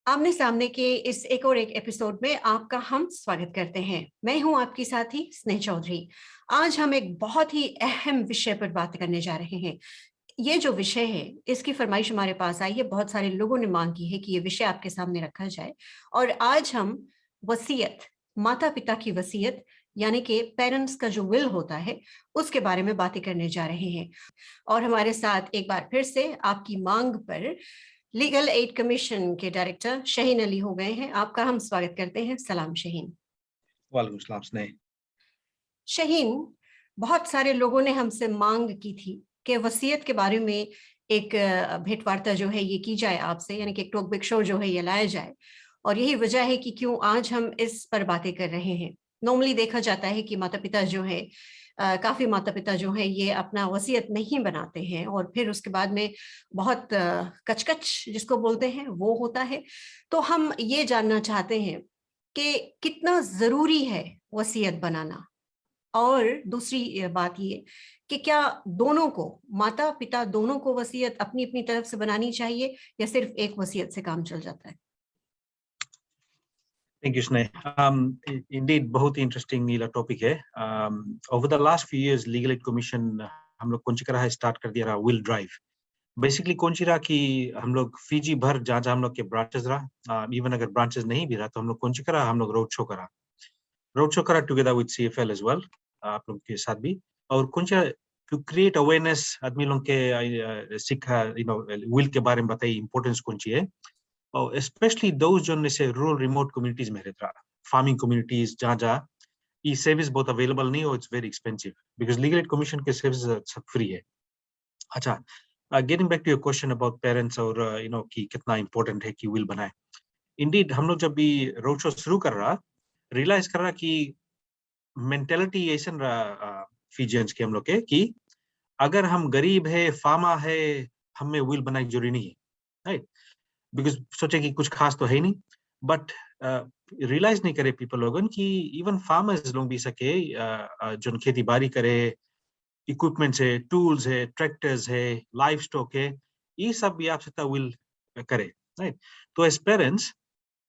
आमने सामने के इस एक और एक एपिसोड में आपका हम स्वागत करते हैं। मैं हूं आपकी साथी स्नेह चौधरी। आज हम एक बहुत ही अहम विषय पर बात करने जा रहे हैं। ये जो विषय है, इसकी फरमाइश हमारे पास आई है, बहुत सारे लोगों ने मांग की है कि ये विषय आपके सामने रखा जाए। और आज हम वसीयत, माता पिता की वसीयत यानी कि पेरेंट्स का जो विल होता है, उसके बारे में बातें करने जा रहे हैं। और हमारे साथ एक बार फिर से आपकी मांग पर लीगल एड कमीशन के डायरेक्टर शहीन अली हो गए हैं। आपका हम स्वागत करते हैं। सलाम शहीन। वालेकुम सलाम स्नेह। शहीन, बहुत सारे लोगों ने हमसे मांग की थी कि वसीयत के बारे में एक भेंटवार्ता जो है ये की जाए आपसे, यानी कि एक टॉक बिग शो जो है ये लाया जाए। और यही वजह है कि क्यों आज हम इस पर बातें कर रहे हैं। नॉर्मली देखा जाता है कि माता पिता जो है, काफी माता पिता जो है ये अपना वसीयत नहीं बनाते हैं और फिर उसके बाद में बहुत कचकच जिसको बोलते हैं वो होता है। तो हम ये जानना चाहते हैं कि कितना जरूरी है वसीयत बनाना। और दूसरी बात ये कि क्या दोनों को, माता पिता दोनों को वसीयत अपनी अपनी तरफ से बनानी चाहिए या सिर्फ एक वसीयत से काम चल जाता है? थैंक यू स्नेह। इंडीड बहुत इंटरेस्टिंग नीला टॉपिक है। Over the last few years legal aid commission हम लोग कौन सी रहा है स्टार्ट कर दिया रहा विल ड्राइव। बेसिकली कौन सी रहा कि हम लोग फीजी भर जहाँ जहाँ हम लोग के ब्रांचेस रहा, इवन अगर ब्रांचेस नहीं भी रहा तो हम लोग कौन सी करा, हम लोग रोड शो करा together with CFL as well, आप लोग के साथ भी। और कौन सा टू क्रिएट अवेयरनेस आदमी लोग के सीखा विल के बारे में बताई इंपॉर्टेंस कौन सी है। और स्पेशली दोज जो जैसे रूरल रिमोट कम्युनिटीज में रहता, फार्मिंग कम्युनिटीज जहाँ जहाँ ये सर्विस बहुत अवेलेबल नहीं हो, it's very expensive because legal aid commission के सर्विस सब फ्री है। अच्छा, getting back to your question about parents और कि कितना इंपॉर्टेंट है कि विल बनाए। इंडीड हम लोग जब भी रोड शो शुरू कर रहा, रियलाइज कर रहा कि मेंटेलिटी ऐसा रहा फिजियंस के हम लोग के कि अगर हम गरीब है, फार्मा है, हमें विल बनाई जरूरी नहीं है, राइट? बिकॉज सोचे कि कुछ खास तो है ही नहीं। बट रियलाइज नहीं करे पीपल लोगन कि इवन फार्मर्स लोग भी सके जो खेती बाड़ी करे, इक्विपमेंट्स है, टूल्स है, ट्रैक्टर्स है, लाइफ स्टॉक है, ये सब भी आप सकता विल करे, राइट? तो एज पेरेंट्स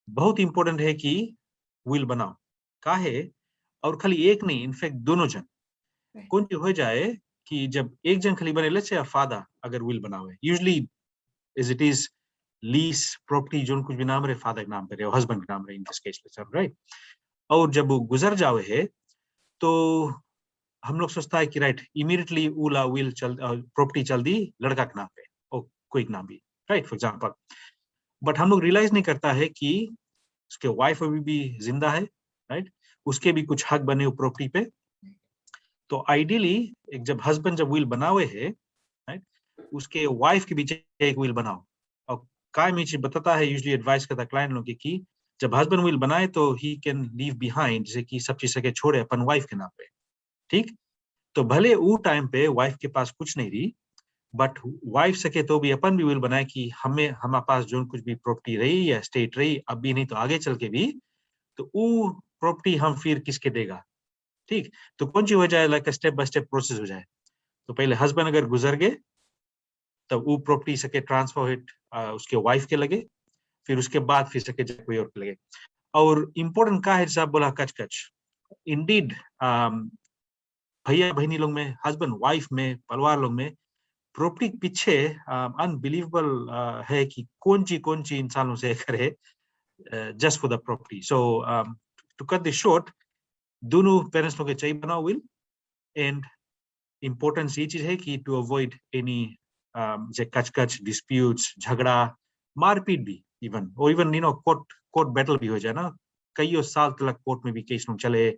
बहुत इंपॉर्टेंट है कि विल बनाओ काहे, और खाली एक नहीं, इनफैक्ट दोनों जन कौन हो जाए कि जब एक जन खाली बने, लेट्स से फादर अगर विल बनावे, usually is it is lease property जो कुछ भी नाम रहे फादर के नाम पे रहे, हस्बैंड के नाम रहे इन दिस केस, राइट? और जब वो गुजर जावे है तो हम लोग सोचता है कि राइट इमीडिएटली ऊला विल चल प्रॉपर्टी चल दी लड़का के नाम पे और कोई के नाम भी, राइट, फॉर एग्जांपल। बट हम लोग रियलाइज नहीं करता है कि उसके वाइफ अभी भी जिंदा है, राइट? उसके भी कुछ हक बने प्रॉपर्टी पे। तो आइडियली एक जब हस्बैंड जब विल बनावे है, राइट, उसके वाइफ के बीच एक विल बनाओ। और काय में चीज बताता है, यूजुअली एडवाइस करता क्लाइंट लोग कि जब हस्बैंड विल बनाए तो ही कैन लीव बिहाइंड, जैसे कि सब चीज सके छोड़े अपन वाइफ के नाम पे, ठीक? तो भले वो टाइम पे वाइफ के पास कुछ नहीं रही, बट वाइफ सके तो भी अपन भी विल बनाए कि हमें हमारे पास जो कुछ भी प्रॉपर्टी रही या स्टेट रही अब भी नहीं तो आगे चल के भी, तो वो प्रॉपर्टी हम फिर किसके देगा, ठीक? तो कौन सी हो जाए, like step by step process हो जाए। तो पहले हस्बैंड अगर गुजर गए तब वो प्रॉपर्टी सके ट्रांसफर हिट उसके वाइफ के लगे, फिर उसके बाद फिर सके कोई और के लगे। और इम्पोर्टेंट का है साहब बोला कच कच, इंडीड भैया बहनी लोग में, हस्बैंड वाइफ में, परिवार लोग में प्रॉपर्टी के पीछे अनबिलीवेबल है कि कौन सी इंसानों से करे just for the property. So to cut this short, दोनों पेरेंट्स लोग के चाहिए बनाओ विल। एंड इम्पोर्टेंस ये चीज है कि टू अवॉइड एनी कच डिस्प्यूट्स, झगड़ा, मारपीट भी, इवन और इवन कोर्ट बैटल भी हो जाए ना, कई साल तक कोर्ट में भी केस लोग चले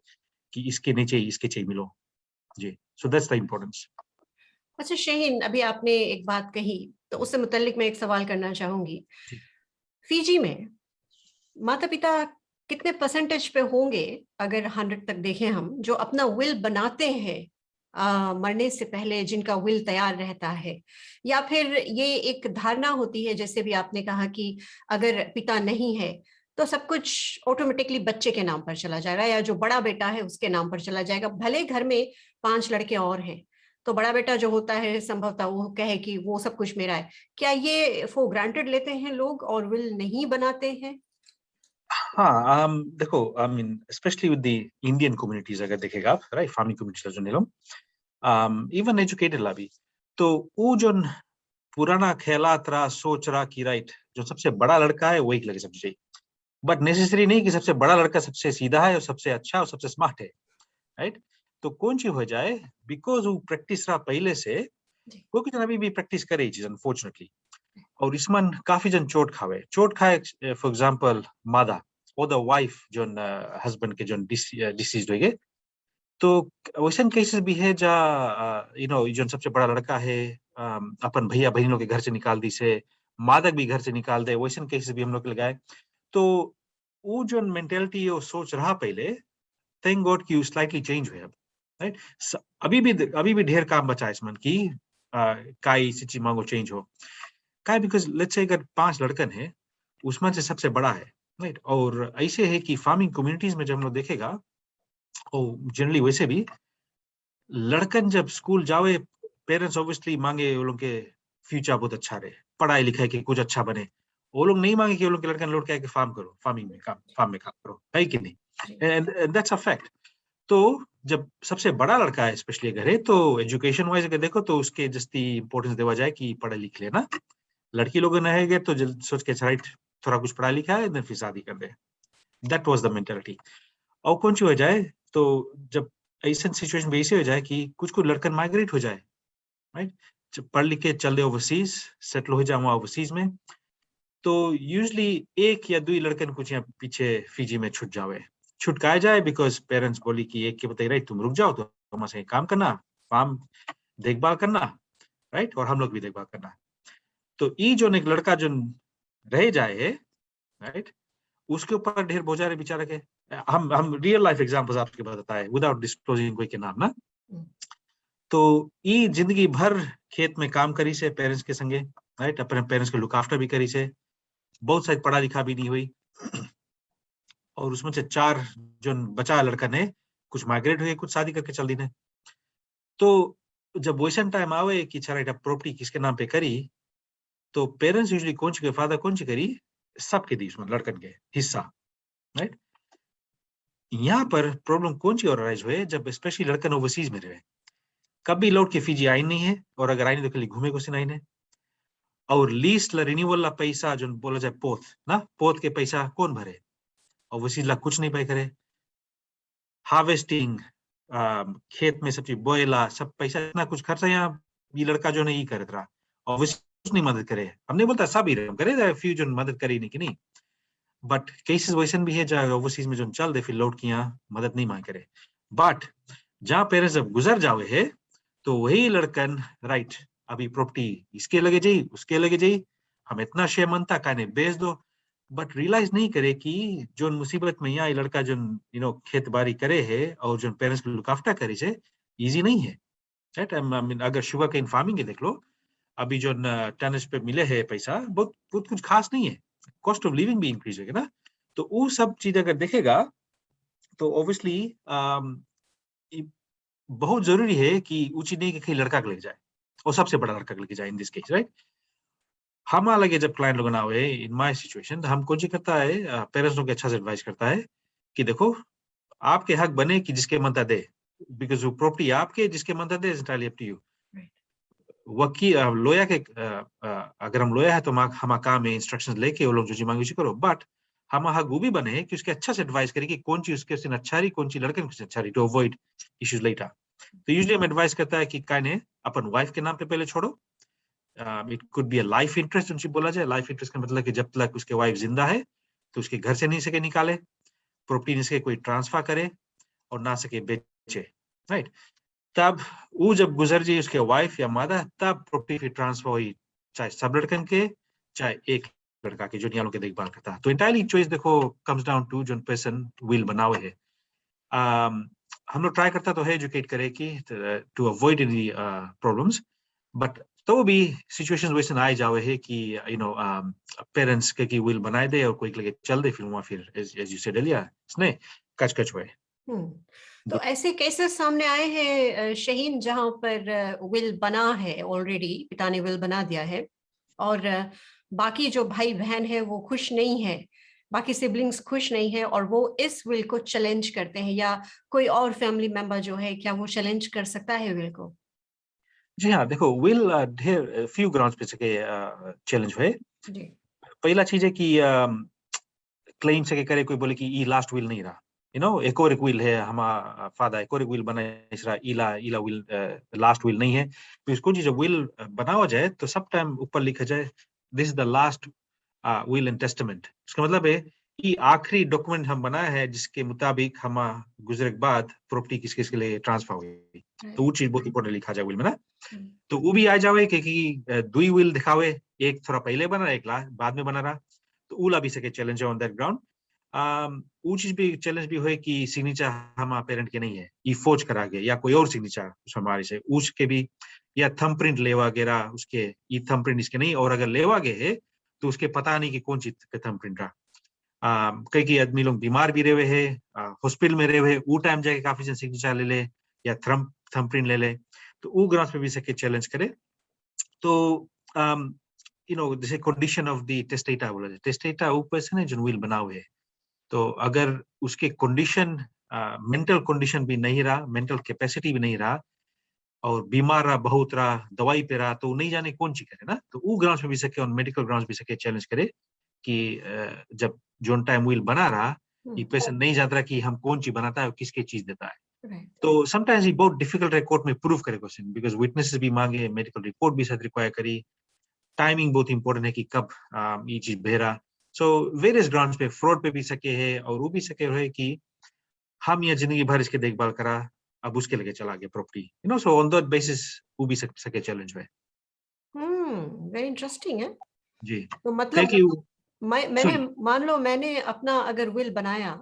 कि इसके नहीं चाहिए इसके चाहिए मिलो जी। So that's the importance. अच्छा शहीन, अभी आपने एक बात कही तो उससे मुतल्लिक मैं एक सवाल करना चाहूंगी। फीजी में माता पिता कितने परसेंटेज पे होंगे, अगर 100 तक देखें हम, जो अपना विल बनाते हैं मरने से पहले, जिनका विल तैयार रहता है? या फिर ये एक धारणा होती है, जैसे भी आपने कहा कि अगर पिता नहीं है तो सब कुछ ऑटोमेटिकली बच्चे के नाम पर चला जाएगा या जो बड़ा बेटा है उसके नाम पर चला जाएगा, भले घर में 5 लड़के और हैं। तो बड़ा बेटा जो होता है संभवतः वो कहे कि वो सब कुछ मेरा है। क्या ये फॉर ग्रांटेड लेते हैं लोग और विल नहीं बनाते हैं? हाँ, देखो, I mean specially with the Indian communities अगर देखेगा आप, राइट, फार्मिंग कम्युनिटीज जो निलम, इवन एजुकेटेड ला भी, तो वो जो पुराना ख्यालात रहा, सोच रहा कि राइट, जो सबसे बड़ा लड़का है वो एक लगे सबसे चाहिए, बट नेसेसरी नहीं कि सबसे बड़ा लड़का सबसे सीधा है और सबसे अच्छा और सबसे स्मार्ट है, राइट। तो कौन सी हो जाए, बिकॉज वो प्रैक्टिस रहा पहले से, जी। वो कितना अभी भी प्रैक्टिस करे चीज अनफॉर्चुनेटली, और इसमें काफी जन चोट खाए, फॉर एग्जांपल मादा और द वाइफ जो हस्बैंड के जो डिसीज हो गए, तो वैसे केसेस भी है जहाँ जो सबसे बड़ा लड़का है, अपन भैया बहनों के घर से निकाल दी से, मादक भी घर से निकाल दे, वैसे केसेस भी हम लोग लगाए। तो वो जो मेंटेलिटी वो सोच रहा पहले, थैंक गॉड कि स्लाइटली चेंज हुए अब, राइट। अभी भी ढेर काम बचा है इसमें कि काई सिची मांगो चेंज हो, का बिकॉज लेट्स से अगर 5 लड़कन है, उसमें से सबसे बड़ा है, राइट। और ऐसे है कि फार्मिंग कम्युनिटीज में जब हम लोग देखेगा, और जनरली वैसे भी लड़कन जब स्कूल जावे, पेरेंट्स ऑब्वियसली मांगे वो लोग के फ्यूचर बहुत अच्छा रहे, पढ़ाई लिखाई के कुछ अच्छा बने। वो लोग नहीं मांगे कि वो लोग के लड़कन लौट के आके फार्म में काम करो, है कि नहीं? जी। And that's a fact. तो जब सबसे बड़ा लड़का है स्पेशली अगर है, तो एजुकेशन वाइज अगर देखो तो उसके जस्ती इंपॉर्टेंस देवा जाए कि पढ़े लिख लेना। लड़की लोग रहेंगे तो जल्द सोच के राइट, थोड़ा कुछ पढ़ा लिखा है देन फिर शादी कर दे। That was the mentality. और कौन सी हो जाए, तो जब ऐसा सिचुएशन में ऐसे हो जाए कि कुछ कुछ लड़कन माइग्रेट हो जाए, राइट, जब पढ़ लिख के चल दे ओवरसीज, सेटल हो जाए वहाँ ओवरसीज में, तो यूजली एक या दो ही लड़कन कुछ यहाँ पीछे फिजी में छुटकाया जाए, बिकॉज पेरेंट्स बोली कि एक के बताइए राइट, तुम रुक जाओ तो हमारे काम करना, फार्म देखभाल करना, राइट, और हम लोग भी देखभाल करना। तो ई जो एक लड़का जो रह जाए है, राइट, उसके ऊपर ढेर बोझा रहे बेचारे के। हम रियल लाइफ एग्जांपल्स आपके बताता है विदाउट डिस्क्लोजिंग कोई के नाम ना। हम्म। तो ई जिंदगी भर खेत में काम करी से पेरेंट्स के संगे, राइट, अपने पेरेंट्स के लुक आफ्टर भी करी से, बहुत सारी पढ़ा लिखा भी नहीं हुई, और उसमें से 4 जो बचा लड़का ने, कुछ माइग्रेट हुए, कुछ शादी करके चल दी ने। तो जब वैसन टाइम आवे कि अच्छा राइट, प्रॉपर्टी किसके नाम पे करी, तो पेरेंट्स यूजुअली कौन सी फादर कौन सी करी, सबके दी उसमें लड़कन के हिस्सा, राइट। यहाँ पर प्रॉब्लम कौन सी और अराइज हुए, जब स्पेशली लड़कन ओवरसीज में रहे, कभी लौट के फीजी आई नहीं है, और अगर आई नहीं तो खाली घूमे को सिनाई ने। और लीस्ट ला रिन्यूअल ला पैसा जो बोला जाए पोथ ना, पोथ के पैसा कौन भरे, ओवरसीज ला कुछ नहीं पाई करे। हार्वेस्टिंग, खेत में सब चीज बोएला, सब पैसा इतना कुछ खर्चा यहाँ ये लड़का जो नहीं करत रहा, ऑब्वियसली कुछ नहीं मदद करे। हमने बोलता सब ही रहे करे फ्यू जो मदद करी नहीं कि नहीं, बट केसेस वैसे भी है जहाँ ओवरसीज में जो चल दे फिर लौट के यहाँ मदद नहीं मांग करे। बट जहाँ पेरेंट्स जब गुजर जावे है, तो वही लड़कन राइट, अभी प्रॉपर्टी इसके लगे जाई, उसके लगे जाई, हम इतना शेयर मनता कहने बेच दो। बट रियलाइज नहीं करे कि जो मुसीबत में यहाँ ये लड़का जो खेत बाड़ी करे है और जो पेरेंट्स को लुक आफ्टर करे से, इजी नहीं है, राइट। आई मीन अगर शुगर केन फार्मिंग के देख लो, अभी जो टनस पे मिले है पैसा, बहुत बहुत कुछ खास नहीं है, कॉस्ट ऑफ लिविंग भी इंक्रीज होगा ना। तो वो सब चीज अगर देखेगा, तो ऑब्वियसली बहुत जरूरी है कि ऊंची नहीं कि कहीं लड़का को लेके जाए, और सबसे बड़ा लड़का को लेके जाए इन दिस केस, राइट। हम लगे जब क्लाइंट लोग ना हुए इन माय सिचुएशन, हम कौन सी करता है, पेरेंट्स लोग अच्छा से एडवाइस करता है कि देखो, आपके हक बने कि जिसके मनता दे, बिकॉज वो प्रॉपर्टी आपके, जिसके मनता they is entirely up to you. वकील लोया के अगर हम लोया है तो हम काम में इंस्ट्रक्शंस लेके वो लोग जो जी मांगे करो, बट हम हक वो भी बने कि उसके अच्छा से एडवाइस करें कि कौन चीज उसके से अच्छा रही, कौन सी लड़के से अच्छा रही, टू अवॉइड इश्यूज लेटर। तो यूजुअली हम एडवाइस करता है कि काने अपन वाइफ के नाम पे पहले छोड़ो। It could be a life interest, उनसे बोला जाए लाइफ इंटरेस्ट का मतलब कि जब तक उसके वाइफ जिंदा है तो उसके घर से नहीं सके निकाले, प्रॉपर्टी नहीं सके कोई ट्रांसफर करे, और ना सके बेचे, राइट। तब वो जब गुजर जाए उसके वाइफ या मादा, तब प्रॉपर्टी फिर ट्रांसफर हुई, चाहे सब लड़कन के, चाहे एक लड़का के जो नियालों के देखभाल करता। तो इंटायरली चॉइस देखो कम्स डाउन टू जो पर्सन विल बनावे है। हम लोग ट्राई करता तो है एजुकेट करे कि to avoid any problems, but तो भी सिचुएशंस वैसे ना आए जावे है कि पेरेंट्स के की विल बनाए दे और कोई लगे चल दे, फिर वहाँ फिर एज यू सेड एलिया इसने कच हुए। तो ऐसे केसेस सामने आए हैं शहीन, जहां पर विल बना है ऑलरेडी, पिता ने विल बना दिया है और बाकी जो भाई बहन है वो खुश नहीं है, बाकी सिबलिंग्स खुश नहीं है और वो इस विल को चैलेंज करते हैं, या कोई और फैमिली मेंबर जो है क्या वो चैलेंज कर सकता है विल को? जी हाँ, देखो विल ढेर फ्यू ग्राउंड्स पे सके चैलेंज हुए। जी। पहला चीज है कि क्लेम सके करे कोई बोले कि ई लास्ट विल नहीं रहा, एक और एक विल है हमारा फादर, एक और एक विल बना इसरा इला इला विल लास्ट विल नहीं है। तो इसको जो विल बनावा जाए तो सब टाइम ऊपर लिखा जाए this is the last will and testament. इसका मतलब है कि आखिरी डॉक्यूमेंट हम बनाया है जिसके मुताबिक हम गुजरे के बाद प्रॉपर्टी किस किस के लिए ट्रांसफर हुई। तो वो चीज बहुत इंपॉर्टेंट लिखा जाए विल में ना। तो वो भी आ जावे कि दुई विल दिखावे, एक थोड़ा पहले बना रहा, एक बाद में बना रहा। तो उला भी सके चैलेंज ऑन दैट ग्राउंड। वो चीज भी चैलेंज भी हुए कि सिग्नेचर हम पेरेंट के नहीं है, ये फौज करा गया या कोई और सिग्नेचर हमारे से उसके भी, या थंबप्रिंट लेवा गेरा उसके, ये थंबप्रिंट इसके नहीं, और अगर लेवा गए है तो उसके पता नहीं कि कौन चीज का थंबप्रिंट रहा। कई आदमी लोग बीमार भी रहे हुए है, हॉस्पिटल में रहे हुए, वो टाइम जाके काफी जन सिग्नेचर ले ले या थंबप्रिंट ले ले। तो वो ग्राउंड पे भी सके चैलेंज करे। तो जैसे कंडीशन ऑफ द टेस्टेटा बोला जाए, टेस्टेटा वो पर्सन है जो विल बना हुए है। तो अगर उसके कंडीशन, मेंटल कंडीशन भी नहीं रहा, मेंटल कैपेसिटी भी नहीं रहा, और बीमार रहा, बहुत रहा, दवाई पे रहा, तो नहीं जाने कौन सी करे ना। तो वो ग्राउंड पे भी सके, ऑन मेडिकल ग्राउंड भी सके चैलेंज करे कि जब जोन टाइम विल बना रहा, ये पर्सन नहीं जानता रहा कि हम कौन चीज बनाता है और किसके चीज देता है। तो समटाइम्स ये बहुत डिफिकल्ट है कोर्ट में प्रूव करे क्वेश्चन, बिकॉज विटनेसेस भी मांगे, मेडिकल रिपोर्ट भी साथ रिक्वायर करी, टाइमिंग बहुत इंपॉर्टेंट है कि कब ये चीज भेरा। सो वेरियस ग्राउंड्स पे फ्रॉड पे भी सके है, और वो भी सके है कि हम यहाँ जिंदगी भर इसके देखभाल करा, अब उसके लगे चला गया property, so on that basis वो भी सके चैलेंज है। वेरी इंटरेस्टिंग है। जी। तो कह मतलब कि मैंने, सुन मान लो मैंने अपना अगर विल बनाया,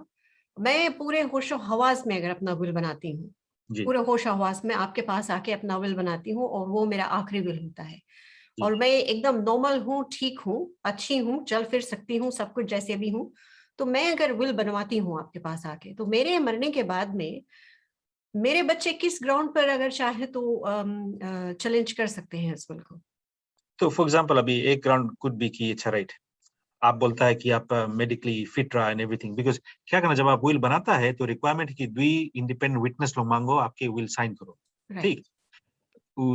मैं पूरे होशो हवास में अगर अपना विल बनाती हूँ, जी पूरे होश हवास में आपके पास आके अपना विल बनाती हूँ और वो मेरा आखिरी विल होता है, जी और मैं एकदम नॉर्मल हूँ, ठीक हूँ, अच्छी हूँ, चल फिर सकती हूँ, सब कुछ जैसे भी हूँ, तो मैं अगर विल बनवाती हूँ आपके पास आके, तो मेरे मरने के बाद में मेरे बच्चे किस ग्राउंड पर अगर चाहे तो चैलेंज कर सकते हैं इस विल को? तो फॉर एग्जांपल अभी एक ग्राउंड कुड बी की अच्छा राइट, आप बोलता है कि आप मेडिकली फिट रहा एंड एवरीथिंग, बिकॉज क्या करना, जब आप विल बनाता है तो रिक्वायरमेंट की दुई इंडिपेंडेंट विटनेस लोग मांगो, आपके विल साइन करो। राइट। ठीक।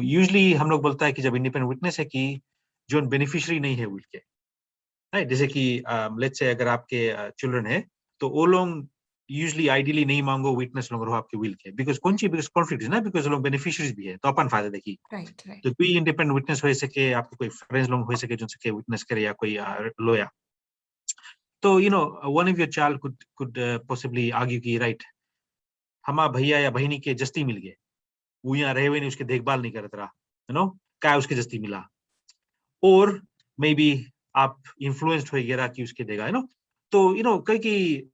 यूजली हम लोग बोलता है कि जब इंडिपेंडेंट विटनेस है कि जो बेनिफिशियरी नहीं है विल के, राइट, जैसे कि लेट्स से अगर आपके चिल्ड्रन है तो वो लोग यूजली आइडियली नहीं मांगो विटनेस लोग रहो आपके विल के, बिकॉज कौन सी, बिकॉज कॉन्फ्लिक्ट है ना, बिकॉज लोग बेनिफिशियरीज भी है तो अपन फायदा देखिए। राइट। राइट। तो कोई इंडिपेंडेंट विटनेस हो सके, आपके कोई फ्रेंड्स लोग हो सके जो सके विटनेस करे, या कोई लॉयर। तो one of your child could possibly argue की राइट, हमारा भैया या बहनी के जस्ती मिल गए, वो यहाँ रहे हुए नहीं, उसकी देखभाल नहीं करता रहा, क्या उसके जस्ती मिला, और मे बी आप इन्फ्लुएंस्ड हो गया कि उसके देगा, तो कई की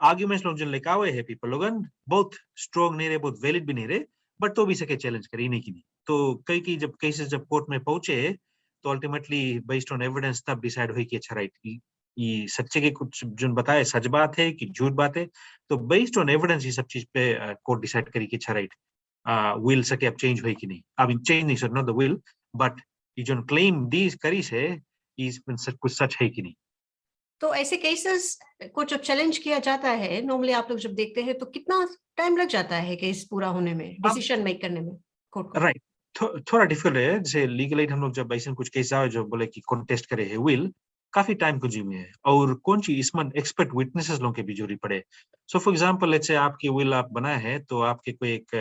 आर्ग्यूमेंट्स लोग जो लेकर हुए हैं पीपल लोगन बहुत स्ट्रॉन्ग नहीं रहे, बहुत वैलिड भी नहीं रहे, बट तो भी सके चैलेंज करे, नहीं की नहीं। तो कई की जब केसेस जब कोर्ट में पहुंचे तो अल्टीमेटली बेस्ड ऑन एविडेंस तब डिसाइड हुई कि अच्छा राइट, ये सच्चे के कुछ जो बताए सच बात है कि झूठ बात है। तो बेस्ड ऑन एविडेंस ये सब चीज पे कोर्ट डिसाइड करी कि अच्छा राइट, विल सके अब चेंज हुई कि नहीं, अब चेंज नहीं, sir not the will, but ये जो क्लेम दी करी से कुछ सच है कि नहीं। तो ऐसे केसेस को जब चैलेंज किया जाता है, नॉर्मली आप लोग जब देखते हैं तो कितना टाइम लग जाता है केस पूरा होने में, अब डिसीजन मेक करने में कोर्ट को? राइट, थोड़ा डिफिकल्ट है, जैसे लीगल एड हम लोग जब ऐसे कुछ केस आए जो बोले कि कॉन्टेस्ट करे है विल, काफी टाइम कंज्यूमिंग है, और कौन सी इसमें एक्सपर्ट विटनेसेस लोगों के भी जरूरी पड़े। So for example let's say आपकी विल आप बनाए हैं, तो आपके कोई एक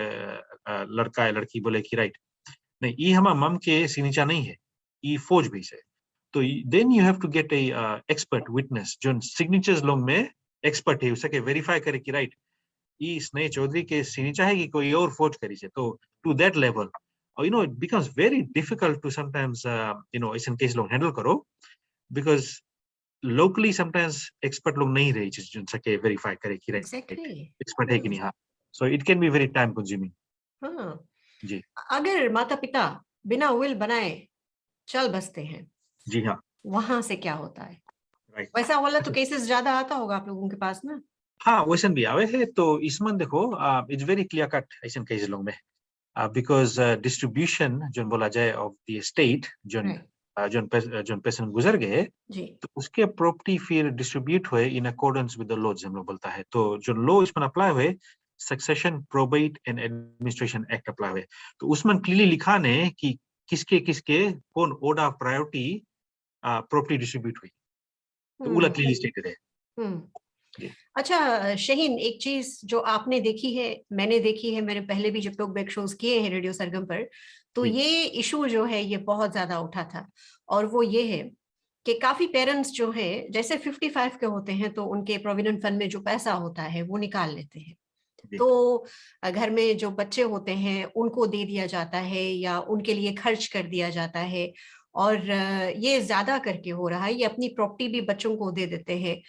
लड़का है लड़की बोले कि राइट नहीं, ये हमारा मम के सिग्नेचर नहीं है, ये फौज भी है। तो then you have to get a expert witness जो सिग्नेचर्स लोग में एक्सपर्ट है, उसके वेरीफाई करे कि राइट ये स्नेह चौधरी के सिग्नेचर है कि कोई और फौज करी से। तो टू दैट लेवल, और it becomes very difficult to sometimes ऐसे केस लोग हैंडल करो, बिकॉज लोकली समटाइम्स एक्सपर्ट लोग नहीं रहे जिन सके वेरीफाई करे कि राइट एग्जैक्टली। एक्सपर्ट है कि नहीं। हाँ, so it can be very time consuming. हाँ। जी अगर माता पिता बिना विल बनाए चल बसते हैं, जी हाँ वहां से क्या होता है? राइट। वैसा वाला तो अच्छा, केसेस ज्यादा आता होगा आप लोगों के पास ना? हाँ वैसन भी आवे है तो इसमें देखो इट्स वेरी क्लियर कट ऐसन केस लोग में बिकॉज डिस्ट्रीब्यूशन जो बोला जाए ऑफ द स्टेट जो राइट जो पेशेंट गुजर गए जी तो उसके प्रॉपर्टी फिर डिस्ट्रीब्यूट हुए in accordance with the laws हम लोग बोलता है तो जो लॉ इसमें अप्लाई हुए succession probate and administration act apply हुए तो उसमें क्लियरली लिखा ने कि किसके किसके कौन order of priority property distribute हुई तो वो हम्म क्लियरली स्टेटेड है हम्म जी अच्छा शहीन, एक चीज जो आपने देखी है, मैंने देखी है, मैंने पहले भी जब टॉक बैक शोज किए हैं रेडियो सरगम पर, तो जी ये इशू जो है ये बहुत ज्यादा उठा था। और वो ये है कि काफी पेरेंट्स जो है जैसे 55 के होते हैं तो उनके प्रोविडेंट फंड में जो पैसा होता है वो निकाल लेते हैं। जी तो घर में जो बच्चे होते हैं उनको दे दिया जाता है या उनके लिए खर्च कर दिया जाता है। और ये ज्यादा करके हो रहा है, ये अपनी प्रॉपर्टी भी बच्चों को दे देते हैं।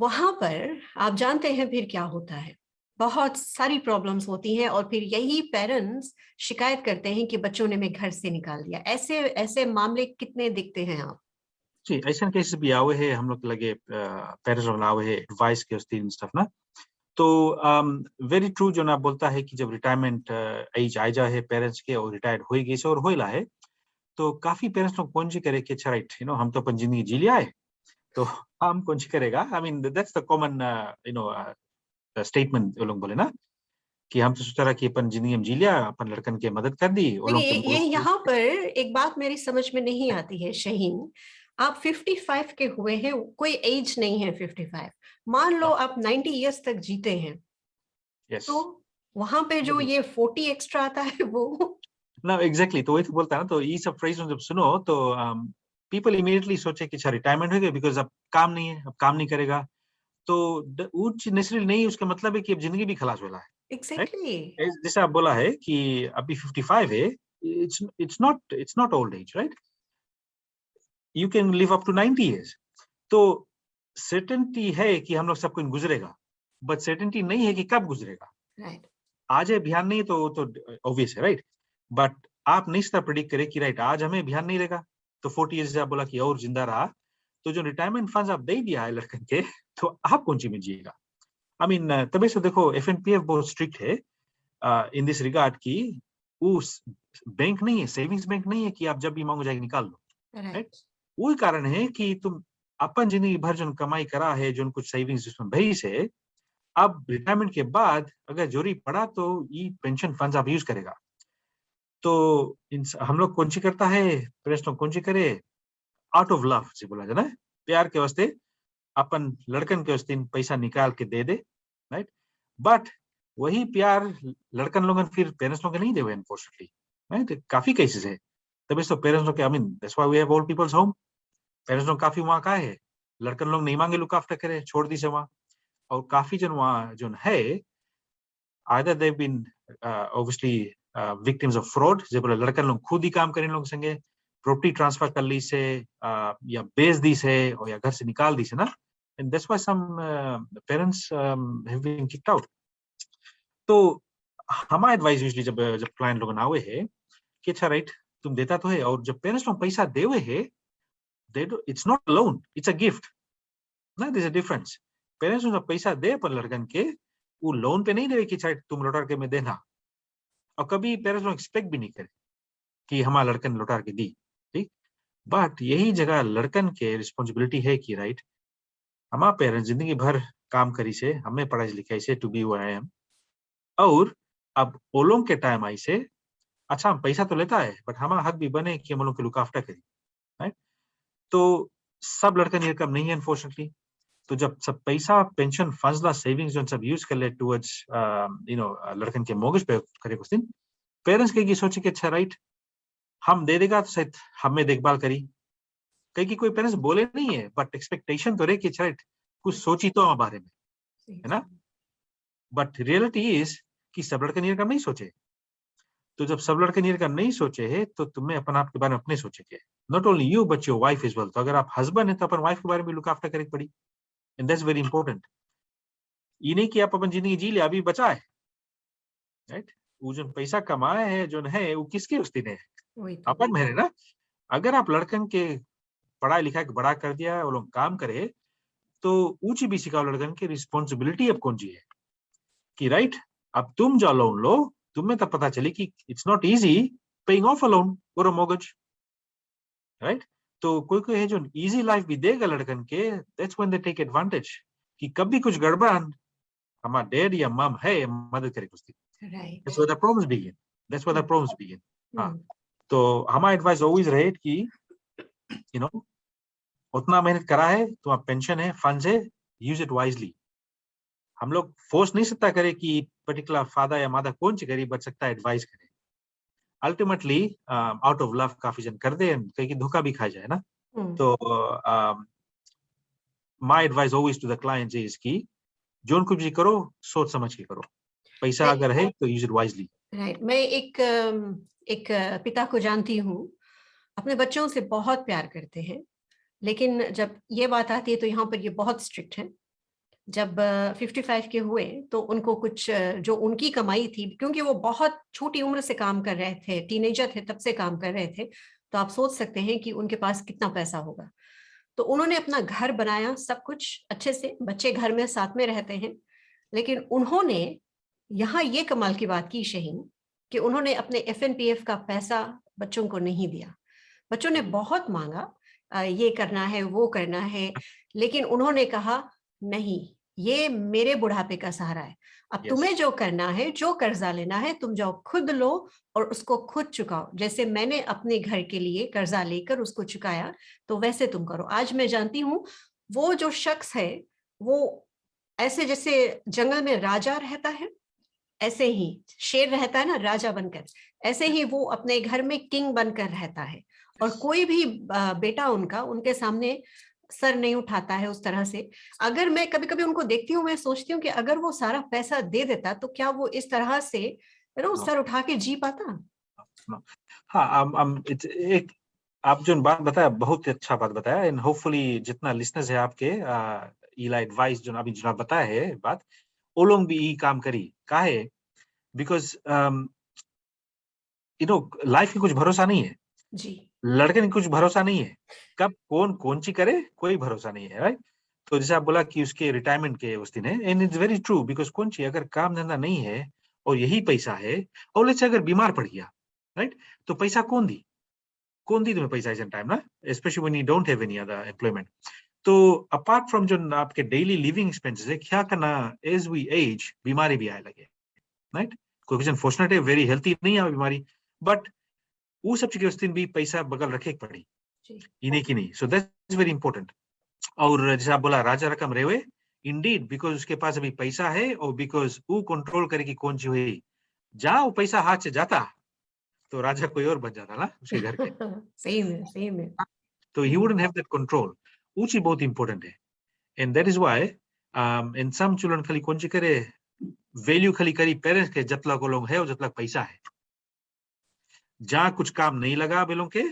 वहां पर आप जानते हैं फिर क्या होता है, बहुत सारी प्रॉब्लम्स होती हैं और फिर यही पेरेंट्स शिकायत करते हैं कि बच्चों ने मैं घर से निकाल दिया। ऐसे ऐसे मामले कितने दिखते हैं आप? जी ऐसा केसेस भी आवे है हम लोग लगे पेरेंट्स लोग आवे है एडवाइस के उस स्टफ ना तो वेरी ट्रू जो ना बोलता है कि जब रिटायरमेंट एज आ जाए पेरेंट्स के और रिटायर्ड हो गई से और होइला है तो काफी पेरेंट्स लोग कौन सी करे कि अच्छा राइट हम तो अपन जिंदगी जी लिया है तो हम कौन सी करेगा आई mean that's the common statement वो लोग बोले ना कि हम तो सोच रहा कि अपन जिंदगी में जी लिया अपन लड़कन के मदद कर दी वो देखिए लोग के ये मोर्स यहाँ पर एक बात मेरी समझ में नहीं आती है शहीन। आप 55 के हुए हैं, कोई एज नहीं है 55। मान लो आप 90 इयर्स तक जीते हैं, यस तो वहां पे जो ये 40 एक्स्ट्रा आता है वो। ना एग्जैक्टली तो वही तो बोलता है ना तो ये सब फ्रेज जब सुनो तो पीपल इमीडिएटली सोचे कि अच्छा रिटायरमेंट हो गया बिकॉज अब काम नहीं है अब काम नहीं करेगा तो उच्च नेचुरली नहीं उसका मतलब है कि अब जिंदगी भी खलास वाला है राइट एग्जैक्टली जैसे आप बोला है कि अभी 55 है it's not old age right you can live up to 90 years तो सर्टेनिटी है कि हम लोग सब कुछ गुजरेगा बट सर्टेनिटी नहीं है कि कब गुजरेगा राइट आज है ध्यान नहीं तो ऑब्वियस है राइट बट आप नहीं सकता प्रिडिक्ट करें कि राइट आज हमें ध्यान नहीं रहेगा तो 40 इयर्स आप बोला कि और जिंदा रहा तो जो रिटायरमेंट फंड आप दे दिया है लड़कन के तो आप कौन सी में जिएगा आई मीन तभी से देखो एफएनपीएफ बहुत स्ट्रिक्ट है इन दिस रिगार्ड की उस बैंक नहीं है सेविंग्स बैंक नहीं है कि आप जब भी मांगो जाके निकाल लो राइट राइट वही कारण है कि तुम अपन जिंदगी भर जो कमाई करा है जो कुछ सेविंग्स जिसमें भरी से अब रिटायरमेंट के बाद अगर जरूरी पड़ा तो ये पेंशन फंड आप यूज करेगा तो हम लोग कौन सी करता है प्रेस लोग कौन सी करे आउट ऑफ लव से बोला जाए ना प्यार के वास्ते अपन लड़कन के वास्ते पैसा निकाल के दे दे राइट बट वही प्यार लड़कन लोगन फिर पेरेंट्स लोग के नहीं देवे अनफॉर्चुनेटली राइट काफी केसेस है तभी तो पेरेंट्स लोग के I mean that's why we have old peoples home parents लोग काफी वहाँ का है लड़कन लोग नहीं मांगे लुक आफ्टर करे छोड़ दी से वहाँ और काफी जन वहाँ जो है either they've been obviously victims of fraud जब लड़कन लोग खुद ही काम करें लोग संगे प्रॉपर्टी ट्रांसफर कर ली से या बेच दी से और या घर से निकाल दी से ना and that's why some parents have been kicked out तो हमारा एडवाइस यूजुअली जब जब क्लाइंट लोग आवे है कि अच्छा राइट तुम देता तो है और जब पेरेंट्स लोग पैसा देवे है they do it's not a loan it's a gift ना there's a difference पेरेंट्स लोग पैसा दे पर लड़कन के वो लोन पे नहीं देवे कि शायद तुम लौटा के मैं देना और कभी पेरेंट्स लोग एक्सपेक्ट भी नहीं करे कि हमारा लड़कन लौटा के दी ठीक बट यही जगह लड़कन के रिस्पॉन्सिबिलिटी है कि राइट हमारा पेरेंट्स जिंदगी भर काम करी से हमें पढ़ाई लिखाई से टू बी वो आई एम और अब वो लोग के टाइम आई से अच्छा हम पैसा तो लेता है बट हमारा हक भी बने कि हम लोग के लुक आफ्टर करी राइट तो सब लड़कन ये काम नहीं है अनफॉर्चुनेटली तो जब सब पैसा पेंशन फंड्स ला सेविंग्स जो सब यूज कर ले टुवर्ड्स लड़कन के मोर्गेज पे करे कुछ दिन पेरेंट्स के सोचे कि अच्छा राइट हम दे देगा तो शायद हमें देखभाल करी कहीं की कोई पेरेंट्स बोले नहीं है बट एक्सपेक्टेशन तो रहे कि अच्छा राइट कुछ सोची तो हमारे बारे में है ना बट रियलिटी इज कि सब लड़के नियर काम नहीं सोचे तो जब सब लड़के नियर काम नहीं सोचे है तो तुम्हें अपन आप के बारे में अपने सोचे के not only you but your wife is well तो अगर आप हस्बैंड है तो अपन वाइफ के बारे में लुक आफ्टर करे पड़ी एंड दैट्स वेरी इंपॉर्टेंट ये नहीं कि आप अपन जिंदगी जी ले अभी बचा है राइट वो जो पैसा कमाए है जो है वो किसके उस दिन है वही तो अपन मेरे ना अगर आप लड़कन के पढ़ाई लिखा के बड़ा कर दिया वो लोग काम करे तो ऊंची भी सिखाओ लड़कन की रिस्पॉन्सिबिलिटी अब कौन सी है कि राइट अब तुम जो लोन लो तुम्हें तब पता चले कि it's not easy paying of a loan और अ मॉर्गेज, राइट। तो कोई कोई है जो इजी लाइफ भी देगा लड़कन के, that's when they take advantage कि कभी कुछ गड़बड़ हमारा डैड या मम है मदद करे कुछ, right. That's where the problems begin, that's where the problems begin. हाँ, हम्म। तो हमारा एडवाइस ऑलवेज रहे कि यू नो उतना मेहनत करा है, तुम्हारा पेंशन है, फंड्स है, यूज इट वाइजली। हम लोग फोर्स नहीं सकता करे कि पर्टिकुलर फादर या मादा कौन सी करी, बच सकता है एडवाइस करे। अल्टीमेटली आउट ऑफ लव काफी जन कर दे, कहीं की धोखा भी खा जाए ना। तो my advice always to the clients is कि जो कुछ भी करो सोच समझ के करो, पैसा अगर है तो यूज इट वाइजली। राइट। मैं एक पिता को जानती हूँ, अपने बच्चों से बहुत प्यार करते हैं, लेकिन जब ये बात आती है तो यहाँ पर ये बहुत स्ट्रिक्ट है। जब 55 के हुए तो उनको कुछ जो उनकी कमाई थी, क्योंकि वो बहुत छोटी उम्र से काम कर रहे थे, टीनेजर थे तब से काम कर रहे थे, तो आप सोच सकते हैं कि उनके पास कितना पैसा होगा। तो उन्होंने अपना घर बनाया, सब कुछ अच्छे से, बच्चे घर में साथ में रहते हैं, लेकिन उन्होंने यहाँ ये कमाल की बात की शहीन, कि उन्होंने अपने एफएनपीएफ का पैसा बच्चों को नहीं दिया। बच्चों ने बहुत मांगा, ये करना है वो करना है, लेकिन उन्होंने कहा नहीं, ये मेरे बुढ़ापे का सहारा है, अब तुम्हें जो करना है, जो कर्जा लेना है तुम जाओ खुद लो और उसको खुद चुकाओ, जैसे मैंने अपने घर के लिए कर्जा लेकर उसको चुकाया, तो वैसे तुम करो। आज मैं जानती हूँ वो जो शख्स है, वो ऐसे जैसे जंगल में राजा रहता है, ऐसे ही शेर रहता है ना राजा बनकर, ऐसे ही वो अपने घर में किंग बनकर रहता है, और कोई भी बेटा उनका उनके सामने सर नहीं उठाता है उस तरह से। अगर मैं कभी कभी उनको देखती हूँ, मैं सोचती हूँ कि अगर वो सारा पैसा दे देता तो क्या वो इस तरह से सर उठा के जी पाता? हाँ, एक आप जो बात बताया बहुत ही अच्छा बात बताया, एंड होपफुली जितना लिसनर्स है आपके इला एडवाइस जो अभी जनाब बताया है बात, वो लोग भी यही काम करी काहे, बिकॉज लाइफ की कुछ भरोसा नहीं है जी। लड़के की कुछ भरोसा नहीं है, कब कौन सी करे कोई भरोसा नहीं है, राइट। तो जैसे आप बोला कि उसके रिटायरमेंट के उस दिन है, and it's very true, because कौन सी अगर काम धंधा नहीं है और यही पैसा है, और लेट्स से अगर बीमार पड़ गया, राइट, तो पैसा कौन दी तुम्हें पैसा इस टाइम ना, specially when you don't have any other employment. तो अपार्ट फ्रॉम जो आपके डेली लिविंग एक्सपेंसेस है, क्या करना एज वी एज बीमारी भी आए लगे, राइट। कोई अनफॉर्चुनेट है वेरी हेल्थी नहीं है बीमारी, बट वो सब चीजें उस दिन भी पैसा बगल रखे पड़ी, इन्हें की नहीं। So that's very important. और जैसे आप बोला राजा रकम रेवे, इंडीड, बिकॉज उसके पास अभी पैसा है और बिकॉज वो कंट्रोल करेगी कौन सी हुई, जहां वो पैसा हाथ से जाता तो राजा कोई और बन जाता ना उसके घर के। सही में। तो he wouldn't have that control, वो चीज बहुत इंपॉर्टेंट है। And that is why in some children खाली कौन सी करे वैल्यू खाली करी पेरेंट्स के जतला को लोग है और जतला पैसा है, जहां कुछ काम नहीं लगा बेलों के,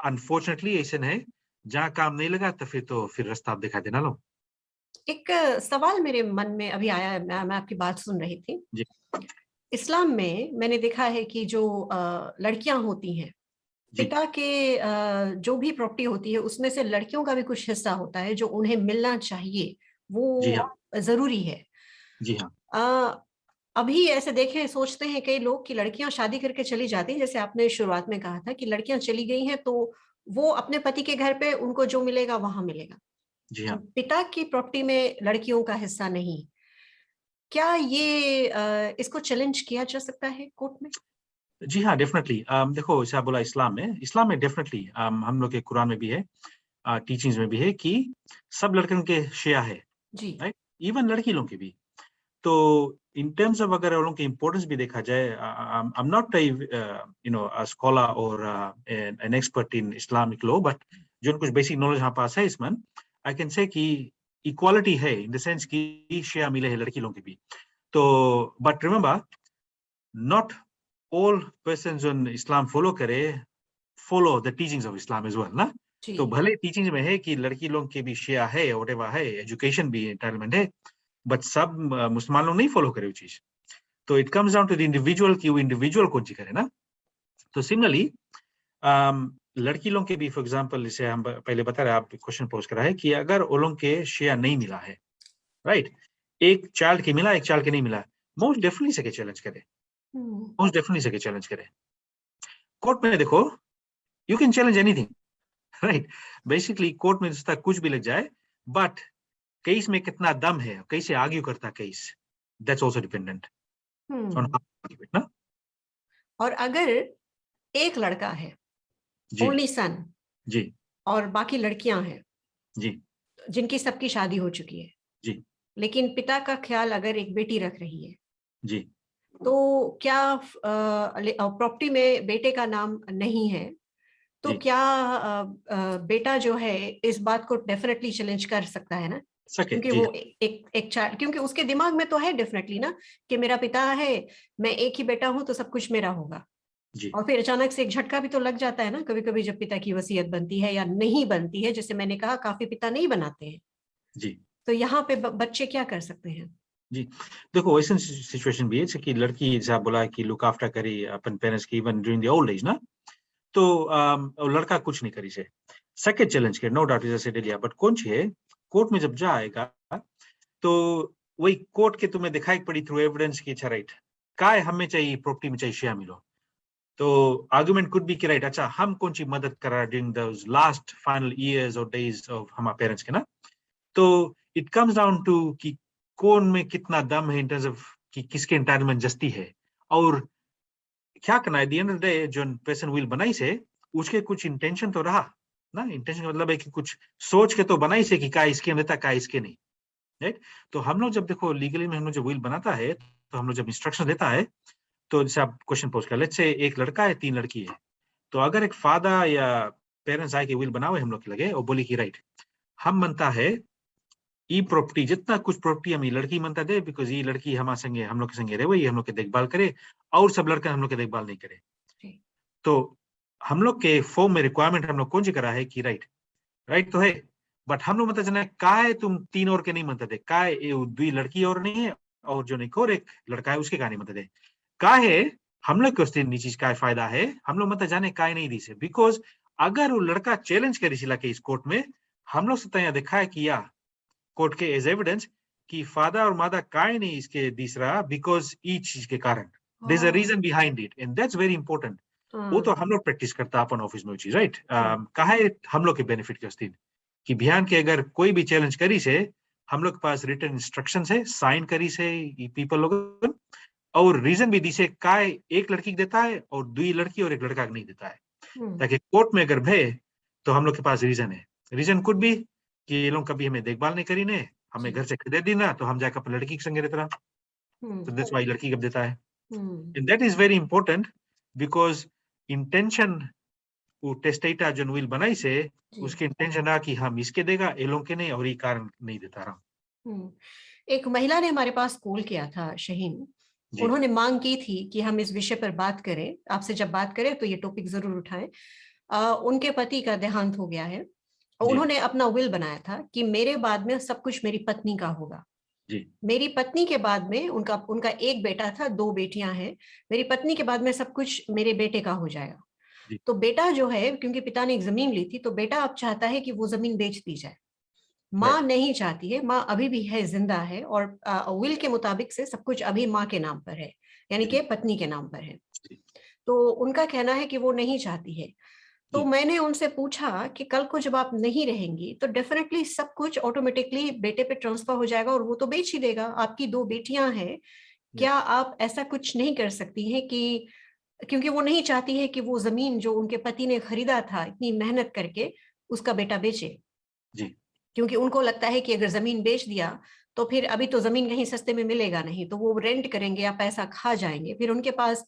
अनफॉर्चुनेटली ऐसे है, जहां काम नहीं लगा तो फिर रास्ता आप दिखा देना लो। एक सवाल मेरे मन में अभी आया है, मैं आपकी बात सुन रही थी जी। इस्लाम में मैंने देखा है कि जो लड़कियां होती हैं, पिता के जो भी प्रॉपर्टी होती है उसमें से लड़कियों का भी कुछ हिस्सा होता है जो उन्हें मिलना चाहिए, जी वो हाँ। जरूरी है। जी हाँ। अभी ऐसे देखें, सोचते हैं कई लोग कि लड़कियां शादी करके चली जाती हैं, जैसे आपने शुरुआत में कहा था कि लड़कियां चली गई हैं तो वो अपने पति के घर पे उनको जो मिलेगा वहां मिलेगा, जी हाँ। पिता की प्रॉपर्टी में लड़कियों का हिस्सा नहीं। क्या ये इसको चैलेंज किया जा सकता है कोर्ट में? जी हाँ, डेफिनेटली। देखो जैसे आप बोला इस्लाम में डेफिनेटली हम लोग के कुरान में भी है, टीचिंग्स में भी है कि सब लड़कन के शेयर है, जी। राइट, इवन लड़की लोगों के भी। तो इन टर्म्स ऑफ अगर उन लोगों की इंपॉर्टेंस भी देखा जाए, I am not a scholar or an expert in Islamic law, but जो कुछ बेसिक नॉलेज हमारे पास है इसमें, आई कैन से कि इक्वालिटी है इन द सेंस कि शेयर मिले है लड़की लोगों की भी। तो but remember, not all persons on Islam follow the teachings of Islam as well ना। तो भले टीचिंग में है कि लड़की लोग के भी शेयर है, whatever है, एजुकेशन भी एंटाइटलमेंट है, बट सब मुसलमान लोग नहीं फॉलो करे वो चीज। तो it comes down to the individual कि वो इंडिविजुअल कौन सी करे ना। तो सिमिलरली लड़की लोग के भी फॉर एग्जांपल, जैसे हम पहले बता रहे, आप क्वेश्चन पोज करा है कि अगर वो लोग के शेयर नहीं मिला है, राइट, एक चाइल्ड के मिला, एक चाइल्ड के नहीं मिला, मोस्ट डेफिनेटली सके चैलेंज करे, मोस्ट डेफिनेटली सके चैलेंज करे। कोर्ट में देखो, you can challenge anything, right. Basically court में रिश्ता कुछ भी लग जाए, बट केस में कितना दम है, कैसे आर्ग्यू करता case, that's also dependent on ना। और अगर एक लड़का है, जी ओनली सन, जी और बाकी लड़कियां हैं जी जिनकी सबकी शादी हो चुकी है, जी लेकिन पिता का ख्याल अगर एक बेटी रख रही है, जी तो क्या प्रॉपर्टी में बेटे का नाम नहीं है, तो जी क्या बेटा जो है इस बात को डेफिनेटली चैलेंज कर सकता है ना? सके क्योंकि जी वो एक चाइल्ड, क्योंकि उसके दिमाग में तो है डेफिनेटली ना कि मेरा पिता है, मैं एक ही बेटा हूं, तो सब कुछ मेरा होगा। जी और फिर अचानक से एक झटका भी तो लग जाता है ना कभी कभी, जब पिता की वसीयत बनती है या नहीं बनती है, जैसे मैंने कहा काफी पिता नहीं बनाते हैं, जी तो यहाँ पे बच्चे क्या कर सकते हैं? जी। देखो वैसे सिचुएशन भी है कि लड़की, जैसे आप बोला कि लुक आफ्टर करी अपन पेरेंट्स की even during the old age ना, तो और लड़का कुछ नहीं करी से सके चैलेंज के, नो डाउट इज से डेलिया, बट कौन सी है कोर्ट में जब जाएगा, तो वही कोर्ट के तुम्हें दिखाई पड़ी थ्रू एविडेंस की, अच्छा राइट, काय हमें चाहिए प्रॉपर्टी में चाहिए शेयर मिलो, तो आर्गुमेंट कुड बी कि राइट, अच्छा हम कौन सी मदद करा ड्यूरिंग दोस लास्ट फाइनल इयर्स और डेज ऑफ हमारे पेरेंट्स के ना, तो इट कम्स डाउन टू कि कौन में कितना दम है इन टर्म्स ऑफ कि किसके एंटाइटलमेंट जस्ती है, और क्या करना है at the end of the day, जो पर्सन विल बनाई से उसके कुछ इंटेंशन तो रहा ना, इंटेंशन का मतलब है कि कुछ सोच के तो बनाई से कि का इसके देता का इसके नहीं, राइट। तो हम लोग जब देखो लीगली में हम लोग जब विल बनाता है, तो हम लोग जब इंस्ट्रक्शन देता है, तो जैसे आप क्वेश्चन पोस्ट कर, लेट्स से एक लड़का है, 3 लड़की है, तो अगर एक फादर या पेरेंट्स आए के विल बनावे हम लोग के लगे और बोली कि राइट, हम मनता है ई प्रॉपर्टी जितना कुछ प्रॉपर्टी हम ये लड़की मनता दे, बिकॉज ये लड़की हमारे संगे हम लोग के संगे रहे, ये हम लोग के देखभाल करे, और सब लड़का हम लोग के देखभाल नहीं करे। तो हम लोग के फॉर्म में रिक्वायरमेंट हम लोग कौन सी करा है कि राइट, राइट तो है, बट हम लोग मतलब जना काय तुम 3 और के नहीं मनता दे, काय ये 2 लड़की और नहीं है, और जो नहीं और एक लड़का है उसके का नहीं मनता दे, काहे हम लोग को नी चीज का फायदा है, हम लोग मतलब जाने काय नहीं दी से, बिकॉज अगर वो लड़का चैलेंज करी सिला के इस कोर्ट में, हम लोग से तैयार दिखा है कि या कोर्ट के एज एविडेंस कि फादर और मदर काय नहीं इसके तीसरा, बिकॉज ई चीज के कारण there is a reason behind it, and that's very important. वो तो हम लोग प्रैक्टिस करता अपन ऑफिस में वो चीज, राइट, काहे हम लोग के बेनिफिट के अस्तीन कि बिहान के अगर कोई भी चैलेंज करी से, हम लोग के पास रिटन इंस्ट्रक्शन है, साइन करी से पीपल लोग, और रीजन भी दी से काय एक लड़की को देता है और 2 लड़की और एक लड़का को नहीं देता है, ताकि कोर्ट में अगर भे तो हम लोग के पास रीजन है। रीजन कुड भी कि ये लोग कभी हमें देखभाल नहीं करी ने, हमें घर से खरीद दी ना, तो हम जाकर अपनी लड़की के संगे रहते रहा, तो दैट्स व्हाई लड़की कब देता है, and that is very important, because intention वो टेस्टेटा जो विल बनाई से उसकी इंटेंशन रहा कि हम इसके देगा, ये लोग के नहीं, और ये कारण नहीं देता रहा। एक महिला ने हमारे पास कॉल किया था शहीन, उन्होंने मांग की थी कि हम इस विषय पर बात करें, आपसे जब बात करें तो ये टॉपिक जरूर उठाएं। उनके पति का देहांत हो गया है, और उन्होंने अपना विल बनाया था कि मेरे बाद में सब कुछ मेरी पत्नी का होगा। मेरी पत्नी के बाद में उनका एक बेटा था, 2 बेटियां हैं, मेरी पत्नी के बाद में सब कुछ मेरे बेटे का हो जाएगा। तो बेटा जो है, क्योंकि पिता ने एक जमीन ली थी, तो बेटा अब चाहता है कि वो जमीन बेच दी जाए। माँ नहीं चाहती है, माँ अभी भी है, जिंदा है, और विल के मुताबिक से सब कुछ अभी माँ के नाम पर है, यानी कि पत्नी के नाम पर है। तो उनका कहना है कि वो नहीं चाहती है। तो मैंने उनसे पूछा कि कल को जब आप नहीं रहेंगी तो डेफिनेटली सब कुछ ऑटोमेटिकली बेटे पे ट्रांसफर हो जाएगा, और वो तो बेच ही देगा, आपकी 2 बेटियां हैं, क्या आप ऐसा कुछ नहीं कर सकती हैं कि, क्योंकि वो नहीं चाहती है कि वो जमीन जो उनके पति ने खरीदा था इतनी मेहनत करके, उसका बेटा बेचे। क्योंकि उनको लगता है कि अगर जमीन बेच दिया तो फिर अभी तो जमीन कहीं सस्ते में मिलेगा नहीं, तो वो रेंट करेंगे या पैसा खा जाएंगे, फिर उनके पास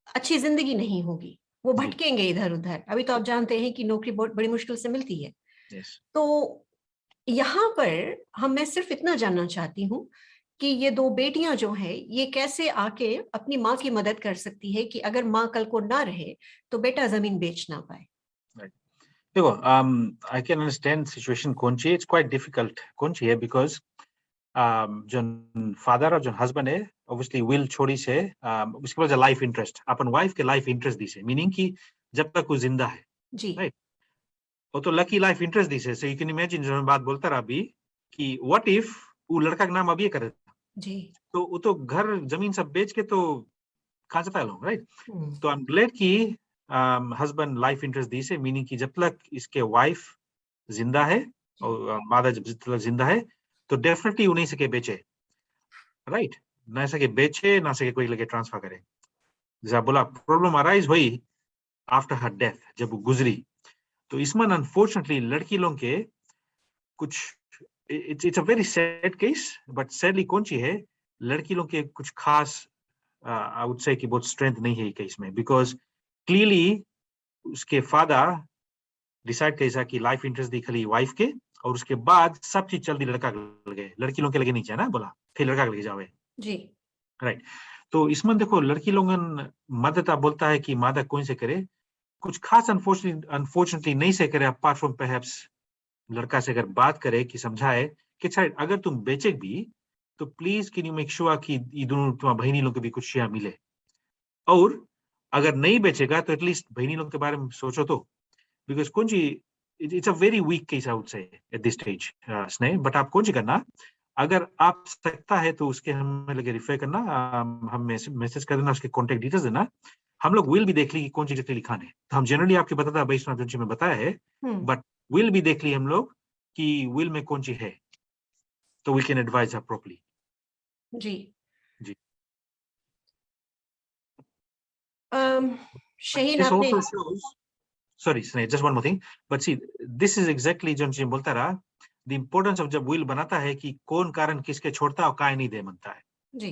अच्छी जिंदगी नहीं होगी, वो भटकेंगे इधर उधर। अभी तो आप जानते हैं कि नौकरी बहुत बड़ी मुश्किल से मिलती है। तो यहाँ पर मैं सिर्फ इतना जानना चाहती हूँ कि ये 2 बेटियां जो है, ये कैसे आके अपनी माँ की मदद कर सकती है कि अगर माँ कल को ना रहे तो बेटा जमीन बेच ना पाए। देखो, I can understand situation कौन सी, it's quite difficult कौन सी है, because जो फादर और जो हस्बैंड है ऑब्वियसली विल छोड़ी से उसके बाद लाइफ इंटरेस्ट अपन वाइफ के लाइफ इंटरेस्ट दी से, मीनिंग कि जब तक वो जिंदा है, जी राइट। वो तो लकी लाइफ इंटरेस्ट दी से, सो यू कैन इमेजिन, जो मैं बात बोलता रहा अभी, कि व्हाट इफ वो लड़का का नाम अब ये करे, जी तो वो तो घर जमीन सब बेच के तो कहाँ से फाइल होगा, राइट। हम्म, तो आई एम ग्लेड कि हस्बैंड लाइफ इंटरेस्ट दी से, मीनिंग कि जब तक इसके वाइफ जिंदा है और मादा जब तक जिंदा है, तो डेफिनेटली उन्हीं से के बेचे, राइट। ना सके बेचे, ना सके कोई लगे ट्रांसफर करे। जैसा बोला, प्रॉब्लम अराइज हुई आफ्टर हर डेथ, जब वो गुजरी। तो इसमें अनफॉर्चुनेटली लड़की लोग के कुछ, it's a very sad case, but sadly कौन सी है, लड़की लोग के कुछ खास आई वुड से कि बहुत स्ट्रेंथ नहीं है केस में, बिकॉज क्लियरली उसके फादर डिसाइड कैसा कि लाइफ इंटरेस्ट दी खाली वाइफ के, और उसके बाद सब चीज चल दी लड़का के लगे, लड़की लोग के लगे नहीं चाहिए ना, बोला फिर लड़का के लगे जावे, जी राइट। तो इसमें देखो लड़की लोगन मदद आप बोलता है कि मादा कौन से करे, कुछ खास अनफॉर्चुनेटली नहीं से करे, अपार्ट फ्रॉम परहैप्स लड़का से अगर बात करे कि समझाए कि शायद अगर तुम बेचे भी तो please can you make sure कि ये दोनों तुम्हारा बहनी लोग को भी कुछ शेयर मिले, और अगर नहीं बेचेगा तो एटलीस्ट बहनी लोग के बारे में सोचो तो, बिकॉज कौन सी, it's a very weak case I would say at this stage Sneh, but आप कौन सी करना, अगर आप सकता है तो उसके हमें लगे रिफर करना, हम मैसेज कर देना, उसके कॉन्टेक्ट डिटेल्स देना, हम लोग विल भी देख ली कि कौन सी डिटेल लिखाने है, तो हम जनरली आपके बताता है बेस्ड ऑन जो मैं बताया है, हम्म, बट विल भी देख ली हम लोग कि विल में कौन सी है, तो we can advise her properly. जी जी। But शहीन this आपने also shows, sorry Sneh, just one more thing, but see this is exactly जो मैं बोलता रहा, the importance of जब will बनाता है कि कौन कारण किसके छोड़ता है और काय नहीं दे मनता है, जी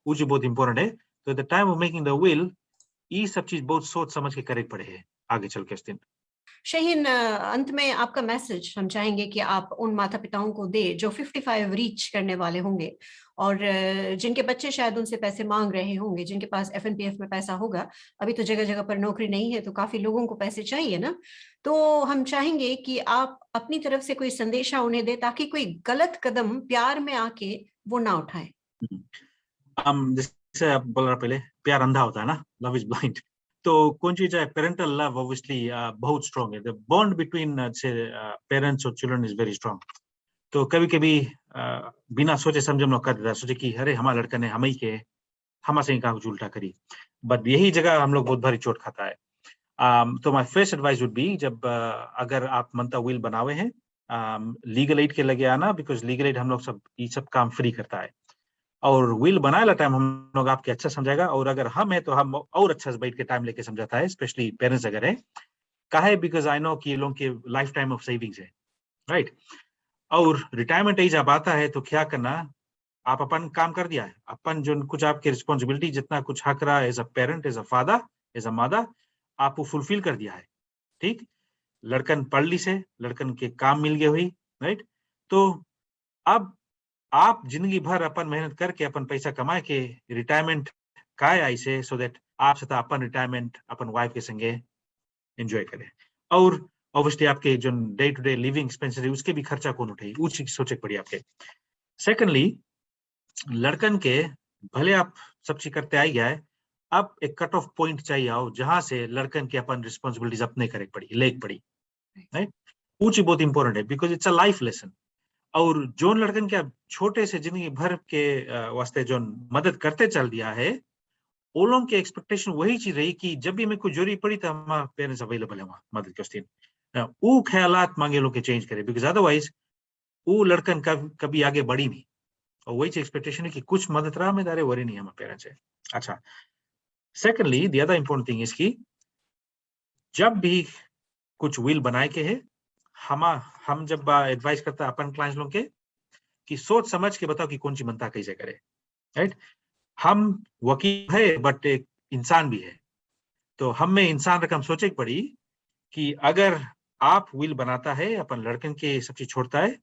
वो चीज बहुत इंपॉर्टेंट है। तो at the time of making the will ये सब चीज बहुत सोच समझ के करे पड़े है आगे चल के उस दिन। शहीन, अंत में आपका मैसेज हम चाहेंगे कि आप उन माता पिताओं को दे जो 55 रीच करने वाले होंगे, और जिनके बच्चे शायद उनसे पैसे मांग रहे होंगे, जिनके पास एफएनपीएफ में पैसा होगा। अभी तो जगह जगह पर नौकरी नहीं है, तो काफी लोगों को पैसे चाहिए ना। तो हम चाहेंगे कि आप अपनी तरफ से कोई संदेशा उन्हें दे, ताकि कोई गलत कदम प्यार में आके वो ना उठाए। जैसे आप बोल रहा पहले, प्यार अंधा होता है ना, लव इज ब्लाइंड। तो कौन चीज है, पेरेंटल लव ऑब्वियसली बहुत स्ट्रांग है, द बॉन्ड बिटवीन से पेरेंट्स और चिल्ड्रन इज वेरी स्ट्रांग। तो कभी कभी बिना सोचे समझे हम लोग कर देता, सोचे कि अरे हमारा लड़का ने हम ही के हम से ही कहा कुछ उल्टा करी, बट यही जगह हम लोग बहुत भारी चोट खाता है। तो my first advice would be, जब अगर आप मनता विल बनावे हैं, लीगल एड के लगे आना, बिकॉज लीगल एड हम लोग सब ये सब काम फ्री करता है, और विल बनाए ला टाइम हम लोग आपके अच्छा समझाएगा, और अगर हम है तो हम और अच्छा से बैठ के टाइम लेके समझाता है, स्पेशली पेरेंट्स अगर है, काहे बिकॉज आई नो कि ये लोग के लाइफ टाइम ऑफ सेविंग्स है, राइट। और रिटायरमेंट एज अब आता है तो क्या करना, आप अपन काम कर दिया है, अपन जो कुछ आपके रिस्पॉन्सिबिलिटी जितना कुछ हक रहा है as a parent, as a father, as a mother, आप वो फुलफिल कर दिया है, ठीक। लड़कन पढ़ ली से, लड़कन के काम मिल गए हुई, राइट। तो अब आप जिंदगी भर अपन मेहनत करके अपन पैसा कमाए के रिटायरमेंट काय आई से, सो दैट आप सता अपन रिटायरमेंट अपन वाइफ के संगे एंजॉय करें, और ऑब्वियसली आपके जो day to day living expenses है उसके भी खर्चा कौन उठे, वो चीज सोचे पड़ी आपके। सेकेंडली, लड़कन के भले आप सब चीज करते आई गया है, अब एक कट ऑफ पॉइंट चाहिए आओ जहां से लड़कन के अपन रिस्पॉन्सिबिलिटीज अपने करे पड़ी, लेग पड़ी, राइट। वो चीज बहुत इंपॉर्टेंट है, because it's a life lesson. और जो लड़कन के छोटे से जिंदगी भर के वास्ते जो मदद करते चल दिया है, वो लोग के एक्सपेक्टेशन वही चीज रही कि जब भी हमें कोई जरूरी पड़ी तो हमारे पेरेंट्स अवेलेबल है वहाँ मदद के उस दिन। वो ख्यालात मांगे लोग के चेंज करे, बिकॉज अदरवाइज वो लड़कन कभी आगे बढ़ी नहीं, और वही एक्सपेक्टेशन है कि कुछ मदद रहा में दारे वरी नहीं हमारे पेरेंट्स है। अच्छा, secondly the other important thing is कि जब भी कुछ विल बनाए के है, हम जब एडवाइस करता है अपन क्लाइंट्स लोग के कि सोच समझ के बताओ कि कौन सी मनता कैसे करे, राइट। हम वकील है बट एक इंसान भी है, तो हम में इंसान रकम सोचे पड़ी कि अगर आप विल बनाता है अपन लड़कन के सब चीज छोड़ता है,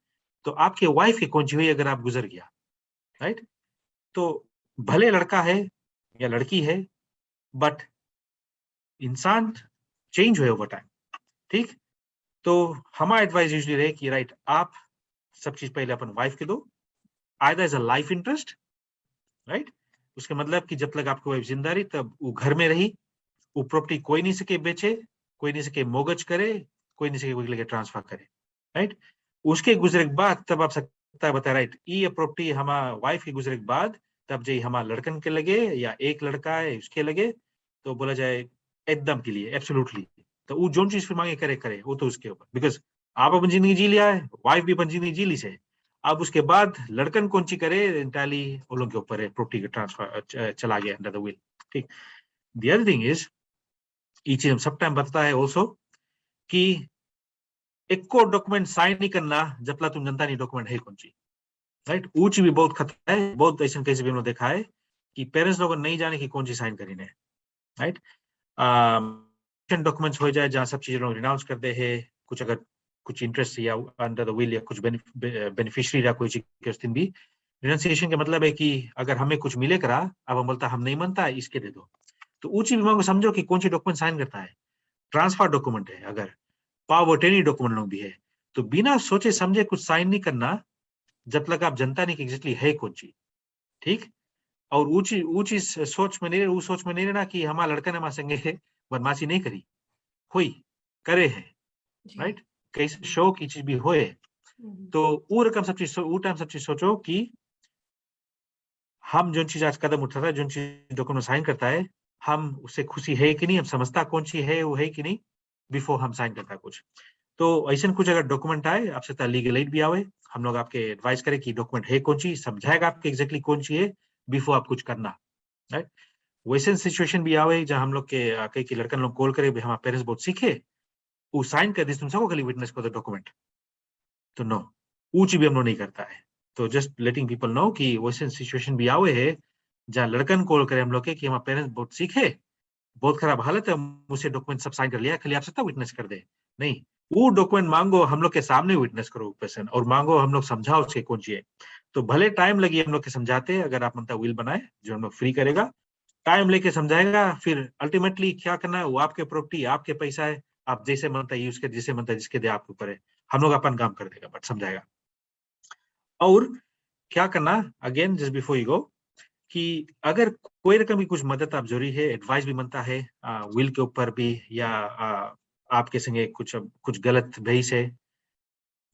तो आपके वाइफ की कौन सी हुई अगर आप गुजर गया, राइट। तो भले लड़का है या लड़की है, बट इंसान चेंज हुए ओवर टाइम, ठीक। तो हमारा एडवाइस यूजली रहे कि राइट, आप सब चीज पहले अपन वाइफ के दो, either as a life interest, right. उसके मतलब कि जब तक आपकी वाइफ जिंदा रही तब वो घर में रही, वो प्रॉपर्टी कोई नहीं सके बेचे, कोई नहीं सके मोगज करे, कोई नहीं सके कोई लगे ट्रांसफर करे, राइट। उसके गुजरे के बाद तब आप सकता है बताया, राइट, ये प्रॉपर्टी हमारा वाइफ के गुजरे के बाद तब जय हमारा लड़कन के लगे या एक लड़का है उसके लगे, तो बोला जाए एकदम के लिए एब्सोल्युटली, तो वो जो चीज फिर मांगे करे करे वो तो उसके ऊपर, बिकॉज आप अपन जिंदगी जी लिया है, वाइफ भी अपन जिंदगी जी ली से, अब उसके बाद लड़कन कौन सी करे इंटायरली उन लोगों के ऊपर है, प्रॉपर्टी का ट्रांसफर चला गया अंडर द विल, ठीक। द अदर थिंग इज ये चीज हम सब टाइम बताता है ऑल्सो कि एक को डॉक्यूमेंट साइन नहीं करना जब तक तुम जनता नहीं डॉक्यूमेंट है कौन सी, राइट। ऊंची भी बहुत खतरा है, बहुत ऐसे केस भी हमने देखा है कि पेरेंट्स लोग नहीं जाने की कौन सी साइन करीने, राइट। डॉक्यूमेंट्स हो जाए जहाँ सब चीजें लोग रिनाउंस कर दे है, कुछ अगर कुछ इंटरेस्ट या अंडर द विल या कुछ बेनिफिशियरी या कोई चीज भी, रिनाउंसिएशन का मतलब है कि अगर हमें कुछ मिले करा, अब हम बोलता हम नहीं मानता इसके दे दो, तो ऊंची विभाग को समझो कि कौन सी डॉक्यूमेंट साइन करता है, ट्रांसफर डॉक्यूमेंट है, अगर पावर टेनी डॉक्यूमेंट लोग भी है, तो बिना सोचे समझे कुछ साइन नहीं करना जब तक आप जनता नहीं कि एग्जैक्टली है कौन सी, ठीक। और ऊंची ऊंची सोच में नहीं, वो सोच में नहीं रहना कि हमारा लड़का ने हमारे संगे बदमाशी नहीं करी, कोई करे है, राइट, कैसे शो की चीज भी होए, तो वो रकम सब चीज वो टाइम सब चीज सोचो कि हम जो चीज आज कदम उठाता है, जो चीज डॉक्यूमेंट साइन करता है, हम उससे खुशी है कि नहीं, हम समझता कौन सी है वो है कि नहीं बिफोर हम साइन करता है कुछ। तो ऐसा कुछ अगर डॉक्यूमेंट आए आपसे लीगल एड भी आवे, हम लोग आपके एडवाइस करें कि डॉक्यूमेंट है कौन सी, समझाएगा आपके एग्जैक्टली कौन सी है बिफोर आप कुछ करना, राइट। वैसे सिचुएशन भी आवे जहाँ हम लोग के कई की लड़कन लोग कॉल करे हमारे पेरेंट्स बहुत सीखे, वो साइन कर दी तुम सबको खाली विटनेस को डॉक्यूमेंट, तो नो, वो चीज भी हम लोग नहीं करता है। तो जस्ट लेटिंग पीपल नो कि वैसे सिचुएशन भी आवे है जहाँ लड़कन कॉल करे हम लोग के कि हमारे पेरेंट्स बहुत सीखे, बहुत खराब हालत है, मुझसे डॉक्यूमेंट सब साइन कर लिया, खाली आप सकता विटनेस कर दे, नहीं, वो डॉक्यूमेंट मांगो हम लोग के सामने विटनेस करो पर्सन, और मांगो हम लोग समझाओ उसके कौन सी है, तो भले टाइम लगी हम लोग के समझाते, अगर आप मनता विल बनाए जो हम लोग फ्री करेगा, टाइम लेके समझाएगा, फिर अल्टीमेटली क्या करना है वो आपके प्रॉपर्टी आपके पैसा है, आप जैसे मनता है यूज कर, जैसे मनता है जिसके दे आपके ऊपर है, हम लोग अपन काम कर देगा बट समझाएगा। और क्या करना again just before you go, कि अगर कोई रकम की कुछ मदद आप जरूरी है, एडवाइस भी बनता है विल के ऊपर भी, या आपके संगे कुछ गलत भई से,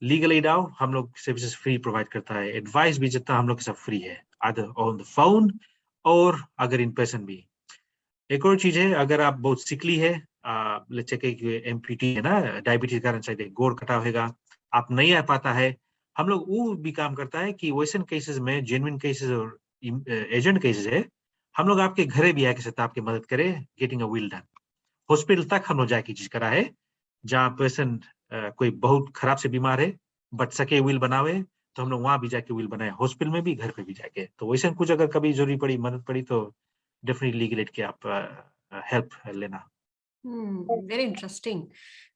लीगल एड आओ, हम लोग सर्विसेज फ्री प्रोवाइड करता है, एडवाइस भी जितना हम लोग के सब फ्री है, आदर ऑन द फोन और अगर इन पर्सन भी। एक और चीज है, अगर आप बहुत सिकली है, लेट्स से एमपीटी है ना, डायबिटीज के कारण शायद गोड़ कटा होगा, आप नहीं आ पाता है, हम लोग वो भी काम करता है कि वैसन केसेस में, जेन्युइन केसेस और एजेंट केसेस है, हम लोग आपके घरे भी आके सकता आपकी मदद करे getting a will done, hospital तक हम लोग जाके चीज करा है, जहाँ पर्सन कोई बहुत खराब से बीमार है बट सके विल बनावे, तो हम लोग वहां भी जाके विल बनाए, हॉस्पिटल में भी घर पे भी जाके, तो वैसे कुछ अगर कभी जरूरी पड़ी मदद पड़ी तो डेफिनेटली लीगल एड के आप हेल्प लेना। Very interesting,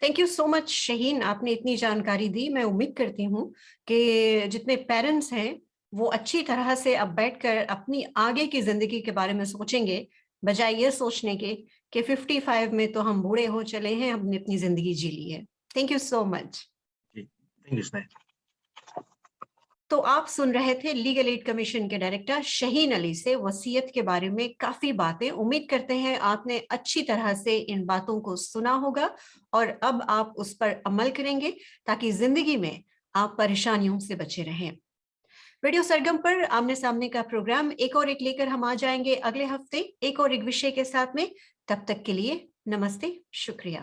thank you so much Shaheen, आपने इतनी जानकारी दी। मैं उम्मीद करती हूँ कि जितने पेरेंट्स हैं वो अच्छी तरह से अब बैठकर अपनी आगे की जिंदगी के बारे में सोचेंगे, बजाय ये सोचने के कि 55 में तो हम बूढ़े हो चले हैं, हमने अपनी जिंदगी जी ली है। Thank you so much. Thank you Sneha. तो आप सुन रहे थे लीगल एड कमीशन के डायरेक्टर शहीन अली से वसीयत के बारे में काफी बातें। उम्मीद करते हैं आपने अच्छी तरह से इन बातों को सुना होगा और अब आप उस पर अमल करेंगे ताकि जिंदगी में आप परेशानियों से बचे रहें। रेडियो सरगम पर आमने सामने का प्रोग्राम एक और एक लेकर हम आ जाएंगे अगले हफ्ते एक और एक विषय के साथ में। तब तक के लिए नमस्ते, शुक्रिया।